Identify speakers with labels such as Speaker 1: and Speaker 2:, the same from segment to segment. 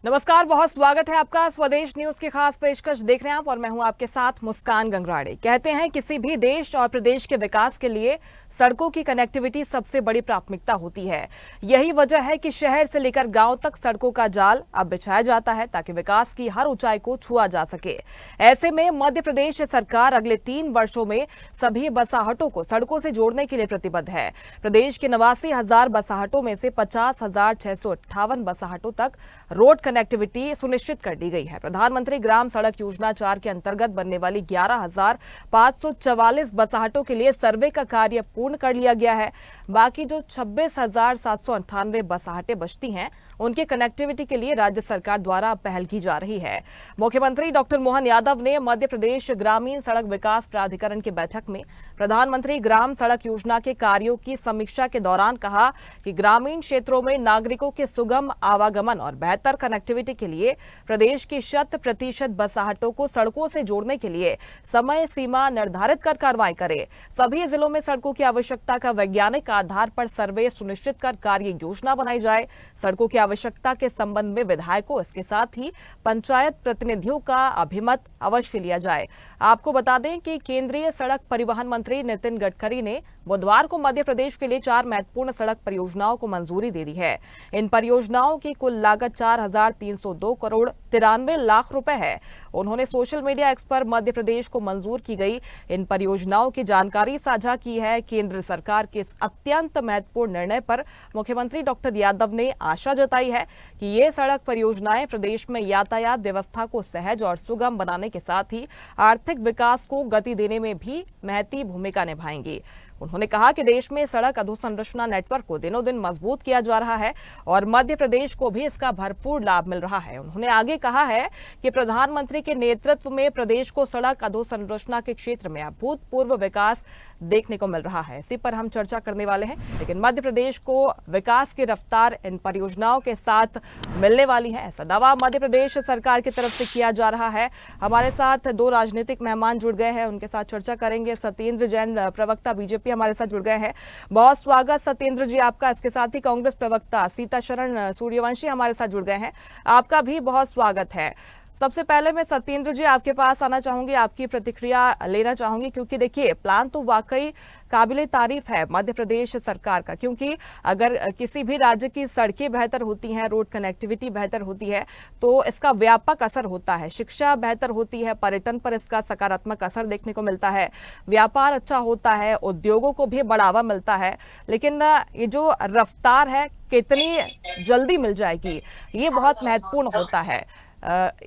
Speaker 1: नमस्कार, बहुत स्वागत है आपका। स्वदेश न्यूज की खास पेशकश देख रहे हैं आप और मैं हूं आपके साथ मुस्कान गंगराड़े। कहते हैं किसी भी देश और प्रदेश के विकास के लिए सड़कों की कनेक्टिविटी सबसे बड़ी प्राथमिकता होती है। यही वजह है कि शहर से लेकर गांव तक सड़कों का जाल अब बिछाया जाता है ताकि विकास की हर ऊंचाई को छुआ जा सके। ऐसे में मध्य प्रदेश सरकार अगले 3 वर्षों में सभी बसाहटों को सड़कों से जोड़ने के लिए प्रतिबद्ध है। प्रदेश के 89,000 बसाहटों में से 50,658 बसाहटों तक रोड कनेक्टिविटी सुनिश्चित कर दी गई है। प्रधानमंत्री ग्राम सड़क योजना 4 के अंतर्गत बनने वाली 11,544 बसाहटों के लिए सर्वे का कार्य पूर्ण कर लिया गया है। बाकी जो 26,798 बसाहटें बचती हैं उनकी कनेक्टिविटी के लिए राज्य सरकार द्वारा पहल की जा रही है। मुख्यमंत्री डॉक्टर मोहन यादव ने मध्य प्रदेश ग्रामीण सड़क विकास प्राधिकरण की बैठक में प्रधानमंत्री ग्राम सड़क योजना के कार्यों की समीक्षा के दौरान कहा कि ग्रामीण क्षेत्रों में नागरिकों के सुगम आवागमन और बेहतर कनेक्टिविटी के लिए प्रदेश की 100% बसाहटों को सड़कों से जोड़ने के लिए समय सीमा निर्धारित कर कार्रवाई करे। सभी जिलों में सड़कों की आवश्यकता का वैज्ञानिक आधार पर सर्वे सुनिश्चित कर कार्य योजना बनाई जाए। सड़कों की आवश्यकता के संबंध में विधायकों इसके साथ ही पंचायत प्रतिनिधियों का अभिमत अवश्य लिया जाए। आपको बता दें कि केंद्रीय सड़क परिवहन मंत्री नितिन गडकरी ने बुधवार को मध्य प्रदेश के लिए 4 महत्वपूर्ण सड़क परियोजनाओं को मंजूरी दे दी है। इन परियोजनाओं की कुल लागत 4,302 करोड़ 93 लाख रुपए है। उन्होंने सोशल मीडिया एक्स पर मध्य प्रदेश को मंजूर की गई इन परियोजनाओं की जानकारी साझा की है। केंद्र सरकार के इस अत्यंत महत्वपूर्ण निर्णय पर मुख्यमंत्री डॉक्टर यादव ने आशा जताई है कि ये सड़क परियोजनाएं प्रदेश में यातायात व्यवस्था को सहज और सुगम बनाने के साथ ही आर्थिक विकास को गति देने में भी महती भूमिका निभाएंगी। उन्होंने कहा कि देश में सड़क अधोसंरचना नेटवर्क को दिनों दिन मजबूत किया जा रहा है और मध्य प्रदेश को भी इसका भरपूर लाभ मिल रहा है। उन्होंने आगे कहा है कि प्रधानमंत्री के नेतृत्व में प्रदेश को सड़क अधोसंरचना के क्षेत्र में अभूतपूर्व विकास देखने को मिल रहा है। इसी पर हम चर्चा करने वाले हैं, लेकिन मध्य प्रदेश को विकास की रफ्तार इन परियोजनाओं के साथ मिलने वाली है, ऐसा दावा मध्य प्रदेश सरकार की तरफ से किया जा रहा है। हमारे साथ 2 राजनीतिक मेहमान जुड़ गए हैं, उनके साथ चर्चा करेंगे। सत्येंद्र जैन, प्रवक्ता बीजेपी, हमारे साथ जुड़ गए हैं। बहुत स्वागत सत्येंद्र जी आपका। इसके साथ ही कांग्रेस प्रवक्ता सीताशरण सूर्यवंशी हमारे साथ जुड़ गए हैं, आपका भी बहुत स्वागत है। सबसे पहले मैं सत्येंद्र जी आपके पास आना चाहूंगी, आपकी प्रतिक्रिया लेना चाहूंगी, क्योंकि देखिए प्लान तो वाकई काबिले तारीफ है मध्य प्रदेश सरकार का, क्योंकि अगर किसी भी राज्य की सड़कें बेहतर होती हैं, रोड कनेक्टिविटी बेहतर होती है तो इसका व्यापक असर होता है। शिक्षा बेहतर होती है, पर्यटन पर इसका सकारात्मक असर देखने को मिलता है, व्यापार अच्छा होता है, उद्योगों को भी बढ़ावा मिलता है। लेकिन ये जो रफ्तार है कितनी जल्दी मिल जाएगी, ये बहुत महत्वपूर्ण होता है।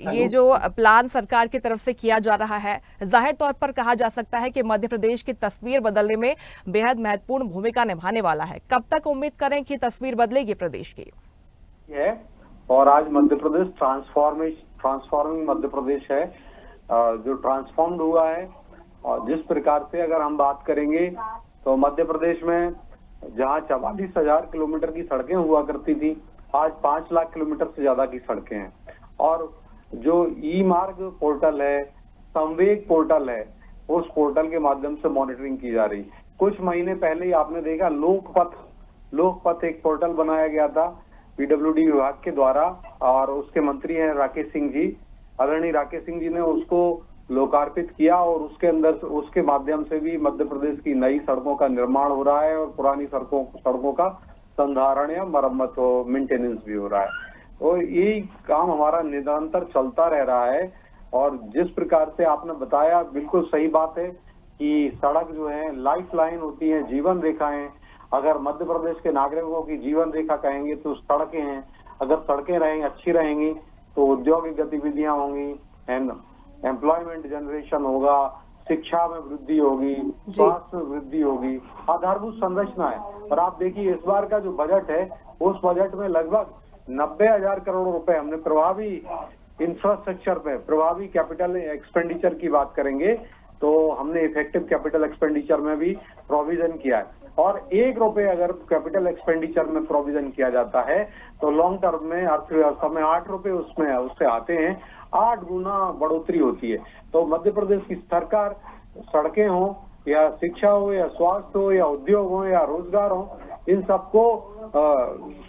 Speaker 1: ये जो प्लान सरकार की तरफ से किया जा रहा है, जाहिर तौर पर कहा जा सकता है कि मध्य प्रदेश की तस्वीर बदलने में बेहद महत्वपूर्ण भूमिका निभाने वाला है। कब तक उम्मीद करें कि तस्वीर बदलेगी प्रदेश की?
Speaker 2: है और आज मध्य प्रदेश ट्रांसफॉर्मिंग मध्य प्रदेश है, जो ट्रांसफॉर्म्ड हुआ है। और जिस प्रकार से अगर हम बात करेंगे तो मध्य प्रदेश में जहां 44,000 किलोमीटर की सड़कें हुआ करती थी, आज 5 लाख किलोमीटर से ज्यादा की सड़कें हैं। और जो ई मार्ग पोर्टल है, संवेग पोर्टल है, उस पोर्टल के माध्यम से मॉनिटरिंग की जा रही। कुछ महीने पहले ही आपने देखा लोकपथ एक पोर्टल बनाया गया था पीडब्ल्यूडी विभाग के द्वारा, और उसके मंत्री हैं राकेश सिंह जी, आदरणीय राकेश सिंह जी ने उसको लोकार्पित किया और उसके माध्यम से भी मध्य प्रदेश की नई सड़कों का निर्माण हो रहा है और पुरानी सड़कों का संधारण या मरम्मत मेंटेनेंस भी हो रहा है। तो यही काम हमारा निरंतर चलता रह रहा है। और जिस प्रकार से आपने बताया, बिल्कुल सही बात है कि सड़क जो है लाइफ लाइन होती है, जीवन रेखाएं। अगर मध्य प्रदेश के नागरिकों की जीवन रेखा कहेंगे तो सड़कें हैं। अगर सड़कें रहेंगी, अच्छी रहेंगी, तो औद्योगिक गतिविधियां होंगी, एम्प्लॉयमेंट जनरेशन होगा, शिक्षा में वृद्धि होगी, स्वास्थ्य में वृद्धि होगी, आधारभूत संरचना है। और आप देखिए इस बार का जो बजट है, उस बजट में लगभग 90,000 करोड़ रुपए हमने प्रभावी इंफ्रास्ट्रक्चर पे, प्रभावी कैपिटल एक्सपेंडिचर की बात करेंगे तो हमने इफेक्टिव कैपिटल एक्सपेंडिचर में भी प्रोविजन किया है। और 1 रुपए अगर कैपिटल एक्सपेंडिचर में प्रोविजन किया जाता है तो लॉन्ग टर्म में अर्थव्यवस्था में 8 रुपए उससे आते हैं, 8 गुना बढ़ोतरी होती है। तो मध्य प्रदेश की सरकार, सड़कें हो या शिक्षा हो या स्वास्थ्य हो या उद्योग हो या रोजगार हो, इन सबको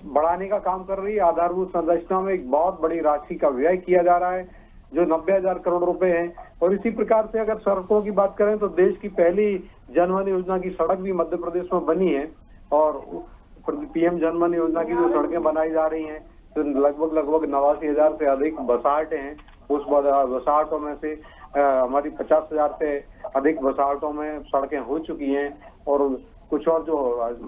Speaker 2: बढ़ाने का काम कर रही है। आधारभूत संरचना में एक बहुत बड़ी राशि का व्यय किया जा रहा है जो 90,000 करोड़ रुपए है। और इसी प्रकार से अगर सड़कों की बात करें तो देश की पहली जनधन योजना की सड़क भी मध्य प्रदेश में बनी है और पीएम जनधन योजना की जो सड़कें बनाई जा रही हैं तो लगभग 89,000 से अधिक बसाहटें हैं। उस बसाहटों में से हमारी 50,000 से अधिक बसाहटों में सड़कें हो चुकी हैं और कुछ और जो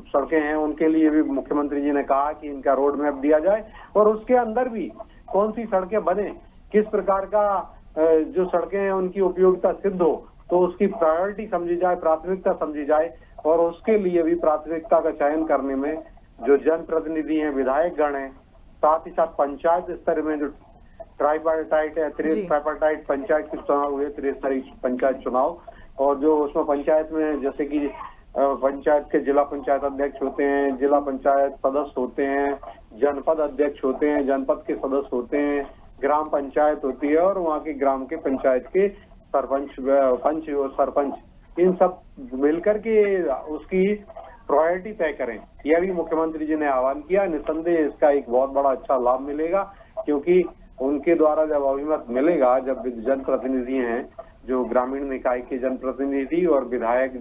Speaker 2: सड़कें हैं उनके लिए भी मुख्यमंत्री जी ने कहा कि इनका रोड मैप दिया जाए और उसके अंदर भी कौन सी सड़कें बने, किस प्रकार का जो सड़कें हैं उनकी उपयोगिता सिद्ध हो तो उसकी प्रायोरिटी समझी जाए, प्राथमिकता समझी जाए और उसके लिए भी प्राथमिकता का चयन करने में जो जनप्रतिनिधि हैं, विधायक गण हैं, साथ ही साथ पंचायत स्तर में जो ट्राइपार्टाइट है, ट्राइपार्टाइट पंचायत के चुनाव हुए, त्रिस्तरीय पंचायत चुनाव और जो उसमें पंचायत में जैसे कि पंचायत के जिला पंचायत अध्यक्ष होते हैं, जिला पंचायत सदस्य होते हैं, जनपद अध्यक्ष होते हैं, जनपद के सदस्य होते हैं, ग्राम पंचायत होती है और वहाँ के ग्राम के पंचायत के सरपंच, पंच और सरपंच इन सब मिलकर के उसकी प्रायोरिटी तय करें। यह भी मुख्यमंत्री जी ने आह्वान किया। निसंदेह इसका एक बहुत बड़ा अच्छा लाभ मिलेगा क्योंकि उनके द्वारा जब अभिमत मिलेगा, जब जनप्रतिनिधि हैं जो ग्रामीण निकाय के जनप्रतिनिधि और विधायक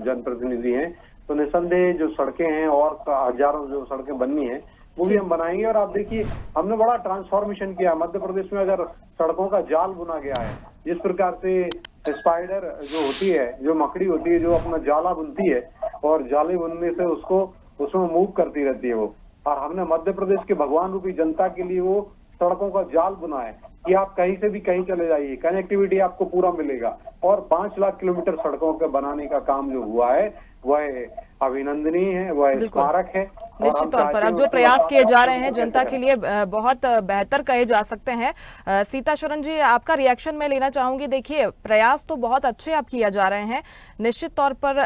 Speaker 2: जनप्रतिनिधि हैं तो निसंदेह जो सड़कें हैं और हजारों जो सड़कें बननी है वो भी हम बनाएंगे। और आप देखिए हमने बड़ा ट्रांसफॉर्मेशन किया मध्य प्रदेश में। अगर सड़कों का जाल बुना गया है, जिस प्रकार से स्पाइडर जो होती है, जो मकड़ी होती है, जो अपना जाला बुनती है और जाले बुनने से उसको उसमें मूव करती रहती है वो, और हमने मध्य प्रदेश के भगवान रूपी जनता के लिए वो सड़कों का जाल बुना है कि आप कहीं से भी कहीं चले जाइए, कनेक्टिविटी आपको पूरा मिलेगा। और 5 लाख किलोमीटर सड़कों के बनाने का काम जो हुआ है वह अभिनंदनीय है, वह स्मारक है।
Speaker 1: निश्चित तौर पर अब जो प्रयास किए जा रहे हैं जनता के लिए बहुत बेहतर कहे जा सकते हैं। सीता शरण जी, आपका रिएक्शन मैं लेना चाहूंगी। देखिए, प्रयास तो बहुत अच्छे आप किया जा रहे हैं, निश्चित तौर पर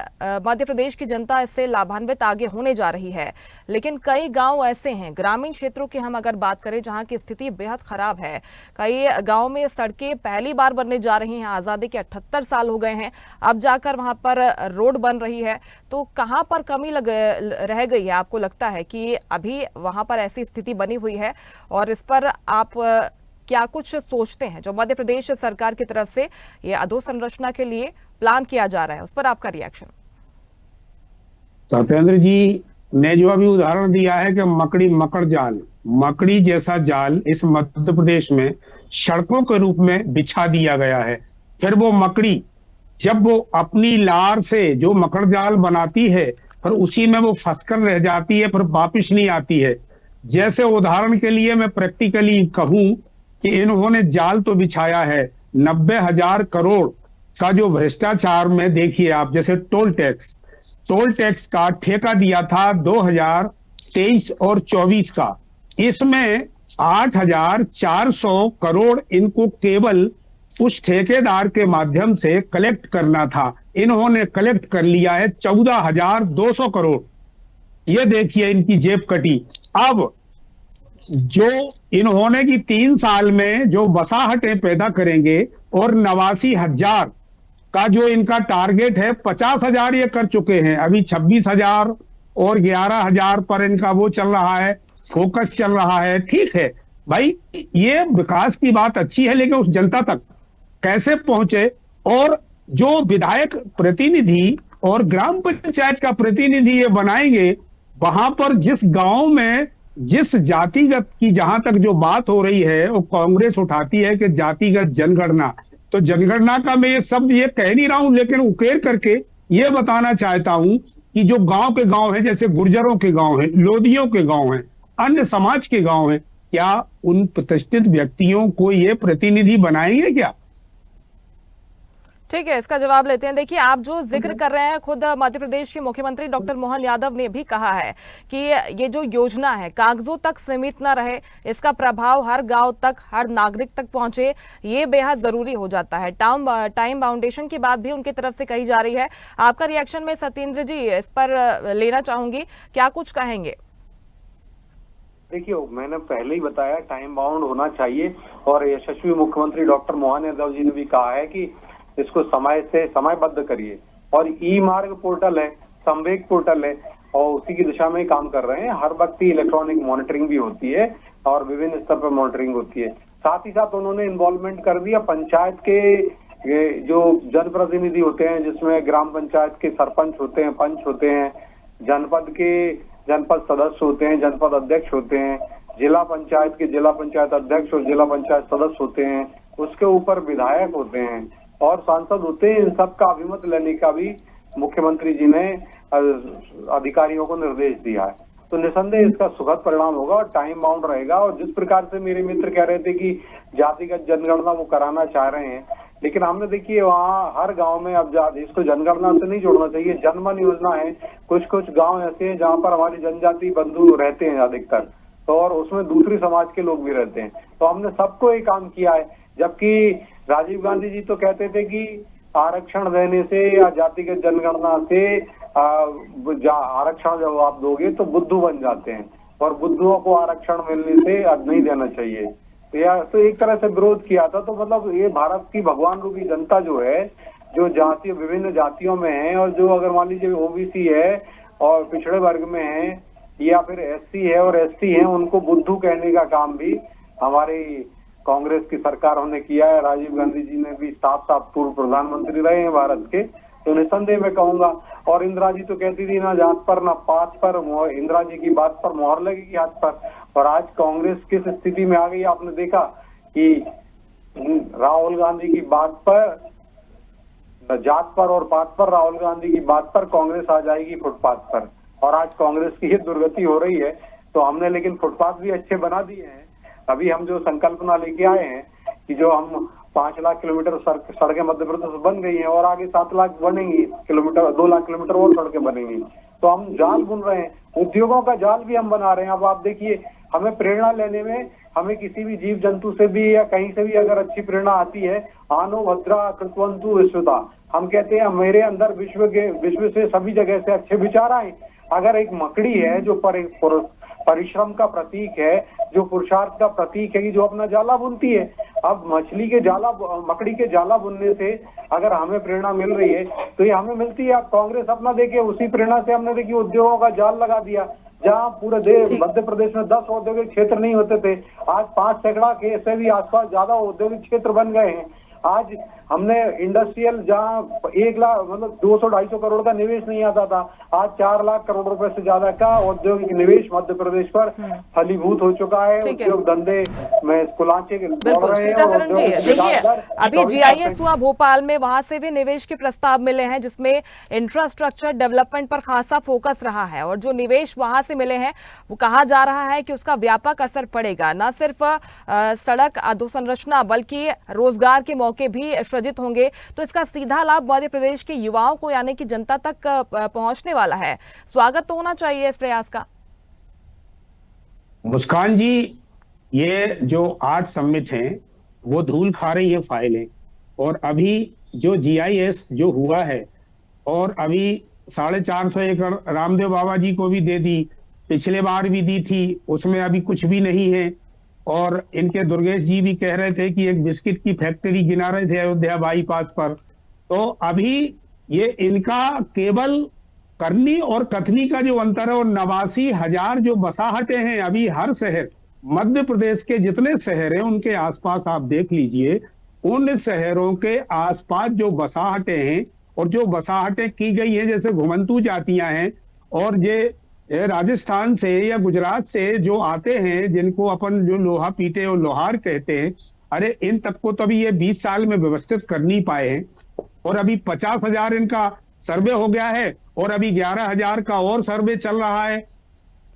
Speaker 1: मध्य प्रदेश की जनता इससे लाभान्वित आगे होने जा रही है, लेकिन कई गांव ऐसे हैं, ग्रामीण क्षेत्रों की हम अगर बात करें जहां की स्थिति बेहद खराब है। कई गाँव में सड़कें पहली बार बनने जा रही हैं, आजादी के 78 साल हो गए हैं, अब जाकर वहां पर रोड बन रही है। तो कहाँ पर कमी रह गई है? आपको लगता है कि अभी वहां पर ऐसी स्थिति बनी हुई है और इस पर आप क्या कुछ सोचते हैं जो मध्य प्रदेश सरकार की तरफ से ये अधोसंरचना के लिए प्लान किया जा रहा है, उस पर आपका रिएक्शन?
Speaker 3: सत्येंद्र जी ने जो अभी उदाहरण दिया है कि मकड़ जाल, मकड़ी जैसा जाल इस मध्य प्रदेश में सड़कों के रूप में बिछा दिया गया है। फिर वो मकड़ी जब वो अपनी लार से जो मकड़ जाल बनाती है फिर उसी में वो फंसकर रह जाती है, फिर वापिस नहीं आती है। जैसे उदाहरण के लिए मैं प्रैक्टिकली कहूं कि इन्होंने जाल तो बिछाया है, 90,000 करोड़ का जो भ्रष्टाचार में देखिए आप, जैसे टोल टैक्स का ठेका दिया था 2023 और 24 का, इसमें 8,400 करोड़ इनको केवल उस ठेकेदार के माध्यम से कलेक्ट करना था। इन्होंने कलेक्ट कर लिया है 14,200 करोड़। ये देखिए इनकी जेब कटी। अब जो इन्होंने की 3 साल में जो बसाहटें पैदा करेंगे और 89,000 का जो इनका टारगेट है, 50,000 ये कर चुके हैं। अभी 26,000 और 11,000 पर इनका वो चल रहा है, फोकस चल रहा है। ठीक है भाई, ये विकास की बात अच्छी है, लेकिन उस जनता तक कैसे पहुंचे? और जो विधायक प्रतिनिधि और ग्राम पंचायत का प्रतिनिधि ये बनाएंगे, वहां पर जिस गांव में जिस जातिगत की जहां तक जो बात हो रही है वो कांग्रेस उठाती है कि जातिगत जनगणना, तो जनगणना का मैं ये शब्द ये कह नहीं रहा हूं, लेकिन उकेर करके ये बताना चाहता हूं कि जो गांव के गांव है, जैसे गुर्जरों के गांव है, लोधियों के गांव है, अन्य समाज के गांव है, क्या उन प्रतिष्ठित व्यक्तियों को ये प्रतिनिधि बनाएंगे क्या?
Speaker 1: ठीक है, इसका जवाब लेते हैं। देखिए, आप जो जिक्र कर रहे हैं, खुद मध्य प्रदेश के मुख्यमंत्री डॉक्टर मोहन यादव ने भी कहा है कि ये जो योजना है कागजों तक सीमित न रहे, इसका प्रभाव हर गांव तक, हर नागरिक तक पहुंचे, ये बेहद जरूरी हो जाता है। टाइम बाउंडेशन की बात भी उनकी तरफ से कही जा रही है। आपका रिएक्शन में सत्येंद्र जी इस पर लेना चाहूंगी, क्या कुछ कहेंगे?
Speaker 2: देखिए, मैंने पहले ही बताया टाइम बाउंड होना चाहिए और यशस्वी मुख्यमंत्री डॉक्टर मोहन यादव जी ने भी कहा है कि इसको समय से समयबद्ध करिए। और ई मार्ग पोर्टल है, संवेग पोर्टल है, और उसी की दिशा में काम कर रहे हैं। हर वक्त ही इलेक्ट्रॉनिक मॉनिटरिंग भी होती है और विभिन्न स्तर पर मॉनिटरिंग होती है। साथ ही साथ उन्होंने इन्वॉल्वमेंट कर दिया पंचायत के जो जनप्रतिनिधि होते हैं, जिसमें ग्राम पंचायत के सरपंच होते हैं, पंच होते हैं, जनपद सदस्य होते हैं, जनपद अध्यक्ष होते हैं, जिला पंचायत के जिला पंचायत अध्यक्ष और जिला पंचायत सदस्य होते हैं, उसके ऊपर विधायक होते हैं और सांसद होते हैं। इन सब का अभिमत लेने का भी मुख्यमंत्री जी ने अधिकारियों को निर्देश दिया है। तो निसंदेह इसका सुखद परिणाम होगा और टाइम बाउंड रहेगा। और जिस प्रकार से मेरे मित्र कह रहे थे कि जातिगत जनगणना वो कराना चाह रहे हैं, लेकिन हमने देखिए वहाँ हर गांव में अब इसको जनगणना से नहीं जोड़ना चाहिए, जनमन योजना है। कुछ कुछ गांव ऐसे हैं जहाँ पर हमारी जनजाति बंधु रहते हैं अधिकतर, तो और उसमें दूसरी समाज के लोग भी रहते हैं। तो हमने सबको ये काम किया है। जबकि राजीव गांधी जी तो कहते थे कि आरक्षण देने से या जातिगत जनगणना से आरक्षण जब आप दोगे तो बुद्धू बन जाते हैं और बुद्धुओं को आरक्षण मिलने से नहीं देना चाहिए। तो एक तरह से विरोध किया था। तो मतलब ये भारत की भगवान रूपी जनता जो है, जो जाति विभिन्न जातियों में है और जो अगर मान लीजिए ओबीसी है और पिछड़े वर्ग में है या फिर एससी है और एसटी है, उनको बुद्धू कहने का काम भी हमारी कांग्रेस की सरकारों ने किया है। राजीव गांधी जी ने भी साफ साफ पूर्व प्रधानमंत्री रहे हैं भारत के, तो निसंदेह मैं कहूंगा। और इंदिरा जी तो कहती थी ना जात पर ना पात पर, इंदिरा जी की बात पर मोहर लगेगी हाथ पर। और आज कांग्रेस किस स्थिति में आ गई आपने देखा कि राहुल गांधी की बात पर, जात पर और पात पर, राहुल गांधी की बात पर कांग्रेस आ जाएगी फुटपाथ पर। और आज कांग्रेस की ये दुर्गति हो रही है। तो हमने लेकिन फुटपाथ भी अच्छे बना दिए हैं। अभी हम जो संकल्पना लेके आए हैं कि जो हम 5 लाख किलोमीटर सड़कें मध्य प्रदेश बन गई हैं और आगे 7 लाख बनेंगी किलोमीटर, 2 लाख किलोमीटर और सड़कें बनेंगी। तो हम जाल बुन रहे हैं, उद्योगों का जाल भी हम बना रहे हैं। अब आप देखिए, हमें प्रेरणा लेने में, हमें किसी भी जीव जंतु से भी या कहीं से भी अगर अच्छी प्रेरणा आती है, आनो भद्रा कृतवंतु विश्वता, हम कहते हैं मेरे अंदर विश्व से सभी जगह से अच्छे विचार आए। अगर एक मकड़ी है जो परिश्रम का प्रतीक है, जो पुरुषार्थ का प्रतीक है, कि जो अपना जाला बुनती है, अब मकड़ी के जाला बुनने से अगर हमें प्रेरणा मिल रही है तो ये हमें मिलती है। आप कांग्रेस अपना देखिए, उसी प्रेरणा से हमने देखिए उद्योगों का जाल लगा दिया। जहाँ पूरे देश मध्य प्रदेश में 10 औद्योगिक क्षेत्र नहीं होते थे, आज 5 सैकड़ा के से भी आसपास ज्यादा औद्योगिक क्षेत्र बन गए हैं। आज हमने इंडस्ट्रियल, जहाँ 1 लाख मतलब 200-250 करोड़ का निवेश नहीं आता था, आज 4 लाख करोड़ रुपए से ज्यादा का औद्योगिक निवेश मध्य प्रदेश पर फलीभूत हो चुका है। उद्योग धंधे में कुलांचे
Speaker 1: बिल्कुल। सीतासरन जी, देखिए अभी जीआईएस हुआ भोपाल में, वहां से भी निवेश के प्रस्ताव मिले हैं जिसमें इंफ्रास्ट्रक्चर डेवलपमेंट पर खासा फोकस रहा है। और जो निवेश वहां से मिले हैं वो कहा जा रहा है कि उसका व्यापक असर पड़ेगा, न सिर्फ सड़क अधोसंरचना बल्कि रोजगार के मौके भी सृजित होंगे। तो इसका सीधा लाभ मध्य प्रदेश के युवाओं को यानी कि जनता तक पहुंचने वाला है। स्वागत तो होना चाहिए इस प्रयास का।
Speaker 3: मुस्कान जी, ये जो 8 समिट हैं वो धूल खा रही है फाइलें। और अभी जो जीआईएस जो हुआ है, और अभी 450 एकड़ रामदेव बाबा जी को भी दे दी, पिछले बार भी दी थी, उसमें अभी कुछ भी नहीं है। और इनके दुर्गेश जी भी कह रहे थे कि एक बिस्किट की फैक्ट्री गिना रहे थे अयोध्या बाईपास पर। तो अभी ये इनका केवल करनी और कथनी का जो अंतर है, और 89,000 जो बसाहटें हैं अभी हर शहर, मध्य प्रदेश के जितने शहर हैं उनके आसपास आप देख लीजिए, उन शहरों के आसपास जो बसाहटें हैं और जो बसाहटें की गई हैं, जैसे घुमंतू जातियां हैं और ये राजस्थान से या गुजरात से जो आते हैं, जिनको अपन जो लोहा पीटे और लोहार कहते हैं, अरे इन तक को तो अभी ये 20 साल में व्यवस्थित कर नहीं पाए हैं। और अभी 50,000 इनका सर्वे हो गया है और अभी 11,000 का और सर्वे चल रहा है।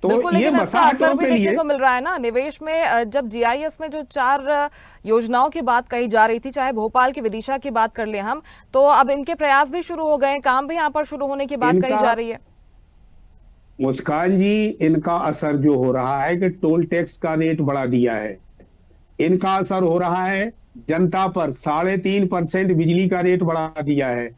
Speaker 3: तो ये
Speaker 1: असर भी देखने को मिल रहा है ना निवेश में। जब जीआईएस में जो 4 योजनाओं की बात कही जा रही थी, चाहे भोपाल की, विदिशा की बात कर ले हम, तो अब इनके प्रयास भी शुरू हो गए, काम भी यहाँ पर शुरू होने की बात कही जा रही है।
Speaker 3: मुस्कान जी, इनका असर जो हो रहा है कि टोल टैक्स का रेट बढ़ा दिया है, इनका असर हो रहा है जनता पर। 3.5% बिजली का रेट बढ़ा दिया है।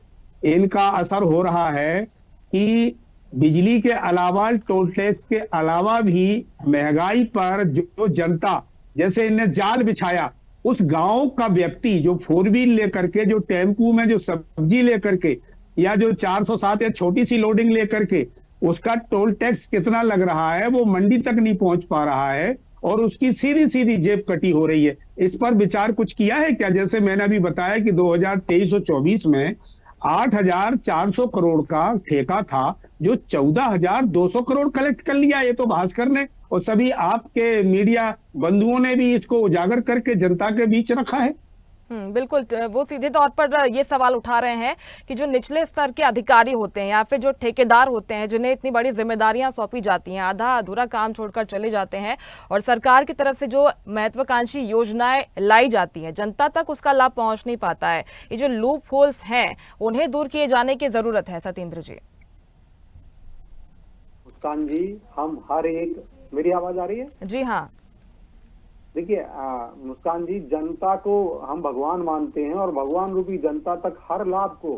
Speaker 3: इनका असर हो रहा है कि बिजली के अलावा, टोल टैक्स के अलावा भी महंगाई पर जो जनता, जैसे इन्हें जाल बिछाया, उस गांव का व्यक्ति जो 4 व्हील लेकर के, जो टेम्पू में जो सब्जी लेकर के, या जो 407 या छोटी सी लोडिंग लेकर के उसका टोल टैक्स कितना लग रहा है, वो मंडी तक नहीं पहुंच पा रहा है और उसकी सीधी सीधी जेब कटी हो रही है। इस पर विचार कुछ किया है क्या? जैसे मैंने अभी बताया कि 2023 और 24 में 8,400 करोड़ का ठेका था, जो 14,200 करोड़ कलेक्ट कर लिया। ये तो भास्कर ने और सभी आपके मीडिया बंधुओं ने भी इसको उजागर करके जनता के बीच रखा है।
Speaker 1: बिल्कुल। वो सीधे तौर पर ये सवाल उठा रहे हैं कि जो निचले स्तर के अधिकारी होते हैं या फिर जो ठेकेदार होते हैं, जिन्हें इतनी बड़ी जिम्मेदारियां सौंपी जाती हैं, आधा अधूरा काम छोड़कर चले जाते हैं और सरकार की तरफ से जो महत्वाकांक्षी योजनाएं लाई जाती हैं, जनता तक उसका लाभ पहुंच नहीं पाता है। ये जो लूप होल्स हैं, उन्हें दूर किए जाने की जरूरत है। सत्येंद्र जी।
Speaker 2: मुस्कान जी, हम हर एक, मेरी आवाज आ रही है?
Speaker 1: जी हाँ।
Speaker 2: देखिए मुस्कान जी, जनता को हम भगवान मानते हैं और भगवान रूपी जनता तक हर लाभ को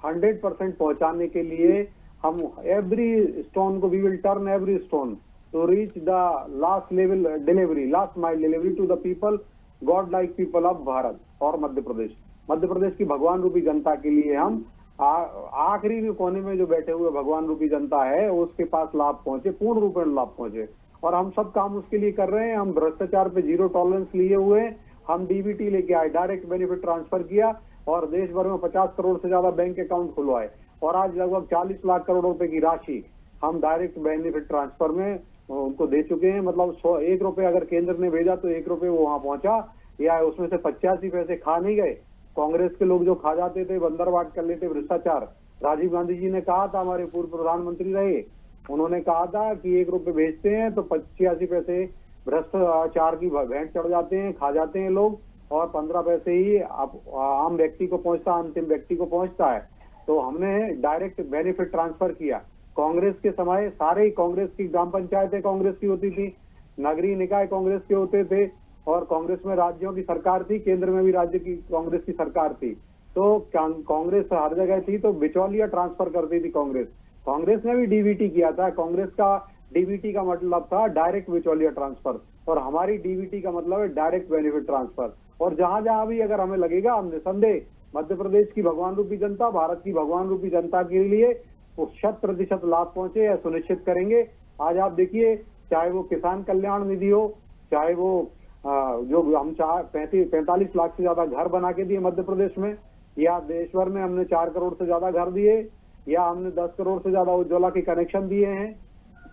Speaker 2: 100% पहुंचाने के लिए हम एवरी स्टोन को, we will turn every stone to reach the last level delivery, last mile delivery to the people, god like people of Bharat और मध्य प्रदेश की भगवान रूपी जनता के लिए हम आखिरी कोने में जो बैठे हुए भगवान रूपी जनता है उसके पास लाभ पहुंचे, पूर्ण रूप में लाभ पहुंचे। और हम सब काम उसके लिए कर रहे हैं। हम भ्रष्टाचार पे जीरो टॉलरेंस लिए हुए, हम डीबीटी लेके आए, डायरेक्ट बेनिफिट ट्रांसफर किया और देश भर में 50 करोड़ से ज्यादा बैंक अकाउंट खुलवाए और आज लगभग 40 लाख करोड़ रुपए की राशि हम डायरेक्ट बेनिफिट ट्रांसफर में उनको दे चुके हैं। मतलब 1 रुपए अगर केंद्र ने भेजा तो 1 रुपए वो वहां पहुंचा, या उसमें से 85 पैसे खा नहीं गए। कांग्रेस के लोग जो खा जाते थे, बंदरबाट कर लेते भ्रष्टाचार, राजीव गांधी जी ने कहा था, हमारे पूर्व प्रधानमंत्री रहे, उन्होंने कहा था कि 1 रुपए भेजते हैं तो 85 पैसे भ्रष्टाचार की भेंट चढ़ जाते हैं, खा जाते हैं लोग, और 15 पैसे ही आम व्यक्ति को पहुंचता, अंतिम व्यक्ति को पहुंचता है। तो हमने डायरेक्ट बेनिफिट ट्रांसफर किया। कांग्रेस के समय सारे कांग्रेस की ग्राम पंचायतें कांग्रेस की होती थी, नगरीय निकाय कांग्रेस के होते थे और कांग्रेस में राज्यों की सरकार थी, केंद्र में भी राज्य की कांग्रेस की सरकार थी। तो कांग्रेस हर जगह थी तो बिचौलिया ट्रांसफर करती थी कांग्रेस। कांग्रेस ने भी डीबीटी किया था। कांग्रेस का डीबीटी का मतलब था डायरेक्ट बिचौलिया ट्रांसफर और हमारी डीबीटी का मतलब है डायरेक्ट बेनिफिट ट्रांसफर। और जहां जहां भी अगर हमें लगेगा, हम निसंदेह मध्य प्रदेश की भगवान रूपी जनता, भारत की भगवान रूपी जनता के लिए 100% लाभ पहुंचे या सुनिश्चित करेंगे। आज आप देखिए, चाहे वो किसान कल्याण निधि हो, चाहे वो जो हम 45 लाख से ज्यादा घर बना के दिए मध्य प्रदेश में, या देश भर में हमने 4 करोड़ से ज्यादा घर दिए, या हमने 10 करोड़ से ज्यादा उज्ज्वला के कनेक्शन दिए हैं।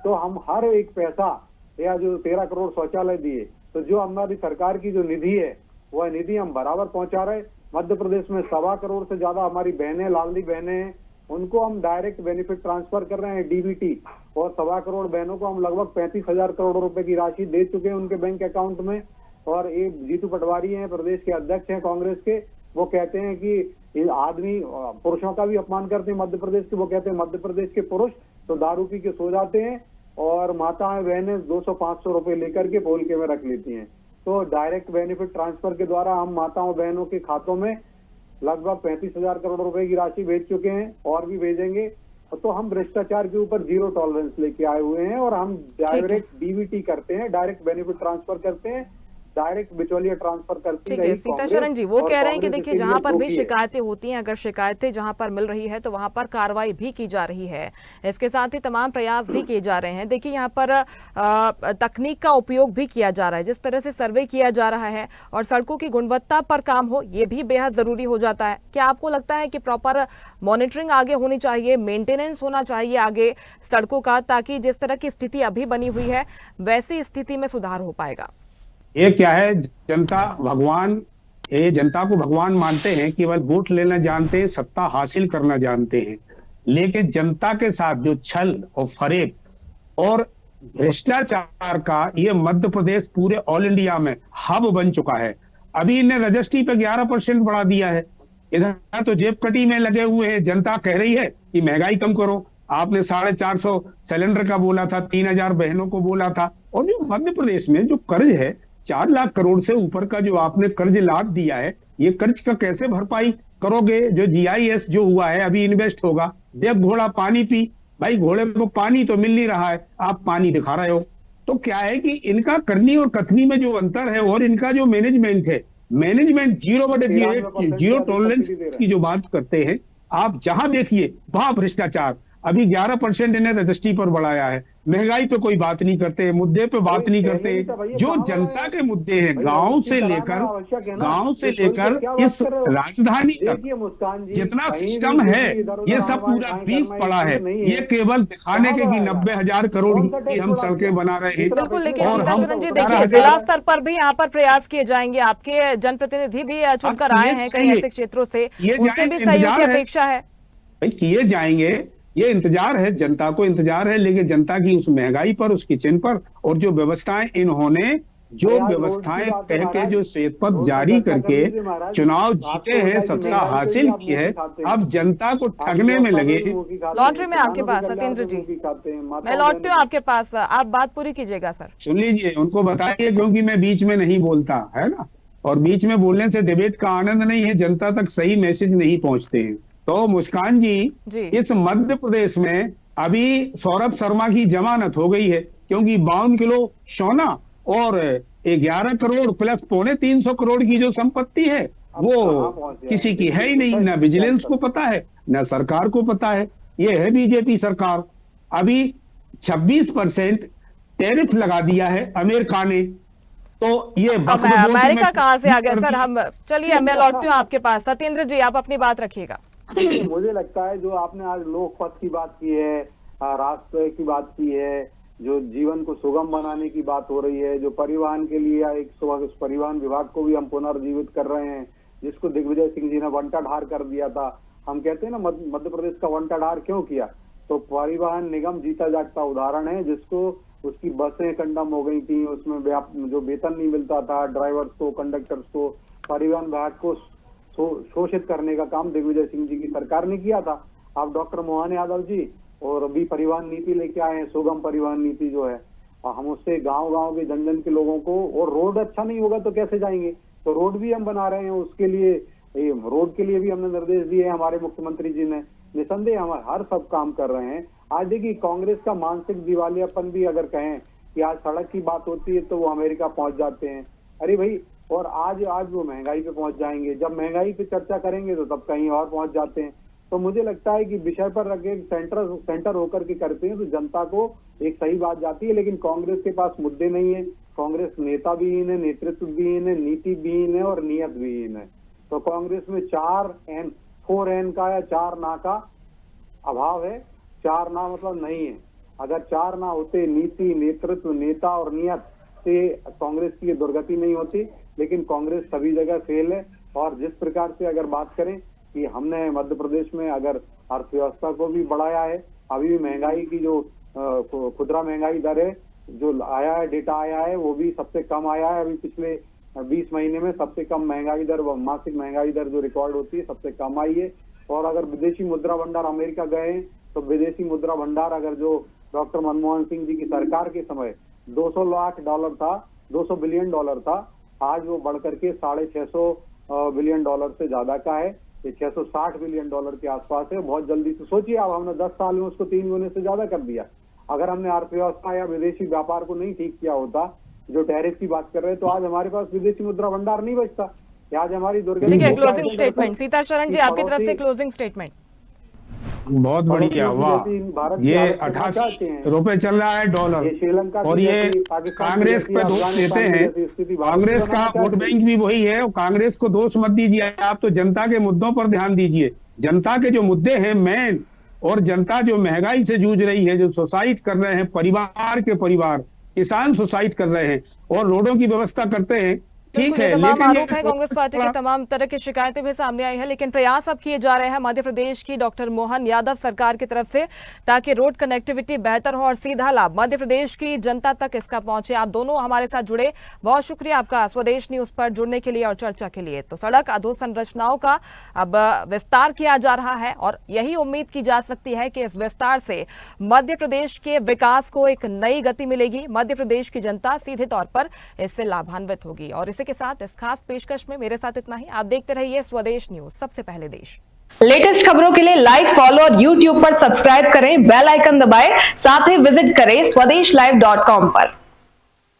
Speaker 2: तो हम हर एक पैसा, या जो 13 करोड़ शौचालय दिए, तो जो हमारी सरकार की जो निधि है वह निधि हम बराबर पहुंचा रहे। मध्य प्रदेश में 1.25 करोड़ से ज्यादा हमारी बहनें, लाडली बहनें हैं, उनको हम डायरेक्ट बेनिफिट ट्रांसफर कर रहे हैं डीबीटी, और 1.25 करोड़ बहनों को हम लगभग 35,000 करोड़ रुपए की राशि दे चुके हैं उनके बैंक अकाउंट में। और एक जीतू पटवारी हैं, प्रदेश के अध्यक्ष हैं कांग्रेस के, वो कहते हैं कि आदमी पुरुषों का भी अपमान करते हैं मध्य प्रदेश के। वो कहते हैं मध्य प्रदेश के पुरुष तो दारू पी के सो जाते हैं और माताएं बहनें 200-500 रुपए लेकर के पोलके में रख लेती हैं। तो डायरेक्ट बेनिफिट ट्रांसफर के द्वारा हम माताओं बहनों के खातों में लगभग 35,000 करोड़ रुपए की राशि भेज चुके हैं और भी भेजेंगे। तो हम भ्रष्टाचार के ऊपर जीरो टॉलरेंस लेके आए हुए हैं और हम डायरेक्ट डीबीटी करते हैं, डायरेक्ट बेनिफिट ट्रांसफर करते हैं, डायरेक्ट बिचौलिया ट्रांसफर करती
Speaker 1: ठीक है। सीताशरण जी, वो कह रहे हैं कि देखिए, जहां पर भी शिकायतें होती हैं, अगर शिकायतें जहां पर मिल रही है तो वहां पर कार्रवाई भी की जा रही है। इसके साथ ही तमाम प्रयास भी किए जा रहे हैं। देखिए, यहाँ पर तकनीक का उपयोग भी किया जा रहा है, जिस तरह से सर्वे किया जा रहा है और सड़कों की गुणवत्ता पर काम हो, ये भी बेहद जरूरी हो जाता है। क्या आपको लगता है कि प्रॉपर मॉनिटरिंग आगे होनी चाहिए, मेंटेनेंस होना चाहिए आगे सड़कों का, ताकि जिस तरह की स्थिति अभी बनी हुई है वैसी स्थिति में सुधार हो पाएगा?
Speaker 3: ये क्या है, जनता भगवान, ये जनता को भगवान मानते हैं, केवल वोट लेना जानते हैं, सत्ता हासिल करना जानते हैं। लेकिन जनता के साथ जो छल और फरेब और भ्रष्टाचार का ये मध्य प्रदेश पूरे ऑल इंडिया में हब बन चुका है। अभी इन्हें रजिस्ट्री पे 11% बढ़ा दिया है। इधर तो जेब कटी में लगे हुए हैं। जनता कह रही है कि महंगाई कम करो। आपने 450 सिलेंडर का बोला था, 3,000 बहनों को बोला था। और जो मध्य प्रदेश में जो कर्ज है 4 लाख करोड़ से ऊपर का जो आपने कर्ज लाद दिया है, ये कर्ज का कैसे भरपाई करोगे? जो जीआईएस जो हुआ है अभी इन्वेस्ट होगा। देव घोड़ा पानी पी, भाई घोड़े को पानी तो मिल नहीं रहा है, आप पानी दिखा रहे हो। तो क्या है कि इनका करनी और कथनी में जो अंतर है और इनका जो मैनेजमेंट है, मैनेजमेंट जीरो टॉलरेंस की जो बात करते हैं, आप जहां देखिए वहां भ्रष्टाचार। अभी 11% इन्हें रजिस्ट्री पर बढ़ाया है। महंगाई पे कोई बात नहीं करते, मुद्दे पे बात नहीं करते। जो जनता के मुद्दे हैं गांव से लेकर इस राजधानी तक जितना सिस्टम है, ये सब पूरा वीक पड़ा है। ये केवल दिखाने के कि 90,000 करोड़ की हम सड़कें बना रहे हैं।
Speaker 1: बिल्कुल, लेकिन सीताशरण जी देखिए, जिला स्तर पर भी यहाँ पर प्रयास किए जाएंगे। आपके जनप्रतिनिधि भी चुनकर आए हैं कई ऐसे क्षेत्रों से, उनसे भी सहयोग की अपेक्षा है।
Speaker 3: किए जाएंगे, ये इंतजार है, जनता को इंतजार है। लेकिन जनता की उस महंगाई पर, उस किचन पर, और जो व्यवस्थाएं इन्होंने कह के जो श्वेत पत्र जारी करके चुनाव जीते हैं, सत्ता हासिल की है, अब जनता को ठगने में लगे।
Speaker 1: लौट रहे मैं आपके पास सत्येंद्र जी, मैं लौटती हूँ आपके पास, आप बात पूरी कीजिएगा सर।
Speaker 3: सुन लीजिए, उनको बताइए, क्योंकि मैं बीच में नहीं बोलता है ना, और बीच में बोलने से डिबेट का आनंद नहीं है, जनता तक सही मैसेज नहीं पहुंचते हैं। तो मुस्कान जी, इस मध्य प्रदेश में अभी सौरभ शर्मा की जमानत हो गई है, क्योंकि 52 किलो सोना और 11 करोड़ प्लस 250 करोड़ की जो संपत्ति है वो किसी की है ही नहीं, ना विजिलेंस को पता है, ना सरकार को पता है। ये है बीजेपी सरकार। अभी 26% टैरिफ लगा दिया है अमेरिका ने, तो ये
Speaker 1: अमेरिका कहां से आ गया सर? हम चलिए, मैं लौटती हूँ आपके पास। सत्येंद्र जी, आप अपनी बात रखिएगा।
Speaker 2: मुझे लगता है जो आपने आज लोकपथ की बात की है, राष्ट्र की बात की है, जो जीवन को सुगम बनाने की बात हो रही है, जो परिवहन के लिए एक परिवहन विभाग को भी हम पुनर्जीवित कर रहे हैं, जिसको दिग्विजय सिंह जी ने वंटाढार कर दिया था। हम कहते हैं ना मध्य प्रदेश का वंटाढार क्यों किया, तो परिवहन निगम जीता जागता उदाहरण है, जिसको उसकी बसें कंडम हो गई थी, उसमें जो वेतन नहीं मिलता था ड्राइवर्स को, कंडक्टर्स को, परिवहन विभाग को शोषित करने का काम दिग्विजय सिंह जी की सरकार ने किया था। अब डॉक्टर मोहन यादव जी और अभी परिवहन नीति लेके आए हैं, सुगम परिवहन नीति जो है, और हम उससे गांव के जन के लोगों को, और रोड अच्छा नहीं होगा तो कैसे जाएंगे, तो रोड भी हम बना रहे हैं। उसके लिए रोड के लिए भी हमने निर्देश दिए हमारे मुख्यमंत्री जी ने। निसंदेह हम हर सब काम कर रहे हैं। आज देखिए, कांग्रेस का मानसिक दिवालियापन भी अगर कहें कि आज सड़क की बात होती है तो वो अमेरिका पहुंच जाते हैं। अरे भाई, और आज वो महंगाई पे पहुंच जाएंगे, जब महंगाई पे चर्चा करेंगे तो तब कहीं और पहुंच जाते हैं। तो मुझे लगता है कि विषय पर रखे सेंटर होकर के करते हैं तो जनता को एक सही बात जाती है। लेकिन कांग्रेस के पास मुद्दे नहीं है, कांग्रेस नेता विहीन है, नेतृत्व विहीन है, नीति विहीन है और नियत विहीन है। तो कांग्रेस में 4 एन का या 4 ना का अभाव है। 4 ना मतलब नहीं है। अगर 4 ना होते, नीति, नेतृत्व, नेता और नियत, से कांग्रेस की दुर्गति नहीं होती। लेकिन कांग्रेस सभी जगह फेल है। और जिस प्रकार से अगर बात करें कि हमने मध्य प्रदेश में अगर अर्थव्यवस्था को भी बढ़ाया है, अभी भी महंगाई की जो खुदरा महंगाई दर है, जो आया है, डेटा आया है, वो भी सबसे कम आया है। अभी पिछले 20 महीने में सबसे कम महंगाई दर, मासिक महंगाई दर जो रिकॉर्ड होती है, सबसे कम आई है। और अगर विदेशी मुद्रा भंडार अमेरिका गए हैं तो विदेशी मुद्रा भंडार अगर जो डॉक्टर मनमोहन सिंह जी की सरकार के समय $200 बिलियन था, आज वो बढ़कर के $650 बिलियन से ज्यादा का है। ये $660 बिलियन के आसपास है। बहुत जल्दी से सोचिए, अब हमने 10 साल में उसको 3 गुने से ज्यादा कर दिया। अगर हमने अर्थव्यवस्था या विदेशी व्यापार को नहीं ठीक किया होता, जो टैरिफ की बात कर रहे हैं, तो आज हमारे पास विदेशी मुद्रा भंडार नहीं बचता। आज हमारी दुर्गति।
Speaker 1: क्लोजिंग स्टेटमेंट सीताशरण जी, आपकी तरफ से क्लोजिंग स्टेटमेंट।
Speaker 3: बहुत बढ़िया, वाह। ये 88 रुपए चल रहा है डॉलर, और ये कांग्रेस पे दोष देते हैं। कांग्रेस का वोट बैंक भी वही है, और कांग्रेस को दोष मत दीजिए। आप तो जनता के मुद्दों पर ध्यान दीजिए। जनता के जो मुद्दे हैं मेन, और जनता जो महंगाई से जूझ रही है, जो सुसाइड कर रहे हैं, परिवार किसान सुसाइड कर रहे हैं, और रोडों की व्यवस्था करते हैं, ठीक है।
Speaker 1: तमाम आरोप है, कांग्रेस पार्टी की तमाम तरह की शिकायतें भी सामने आई है, लेकिन प्रयास अब किए जा रहे हैं मध्य प्रदेश की डॉक्टर मोहन यादव सरकार की तरफ से, ताकि रोड कनेक्टिविटी बेहतर हो और सीधा लाभ मध्य प्रदेश की जनता तक इसका पहुंचे। आप दोनों हमारे साथ जुड़े, बहुत शुक्रिया आपका स्वदेश न्यूज पर जुड़ने के लिए और चर्चा के लिए। तो सड़क अधोसंरचनाओं का अब विस्तार किया जा रहा है, और यही उम्मीद की जा सकती है कि इस विस्तार से मध्य प्रदेश के विकास को एक नई गति मिलेगी। मध्य प्रदेश की जनता सीधे तौर पर इससे लाभान्वित होगी। और इसी के साथ इस खास पेशकश में मेरे साथ इतना ही। आप देखते रहिए स्वदेश न्यूज, सबसे पहले देश।
Speaker 4: लेटेस्ट खबरों के लिए लाइक, फॉलो और यूट्यूब पर सब्सक्राइब करें, बेल आइकन दबाएं, साथ ही विजिट करें swedishlive.com पर।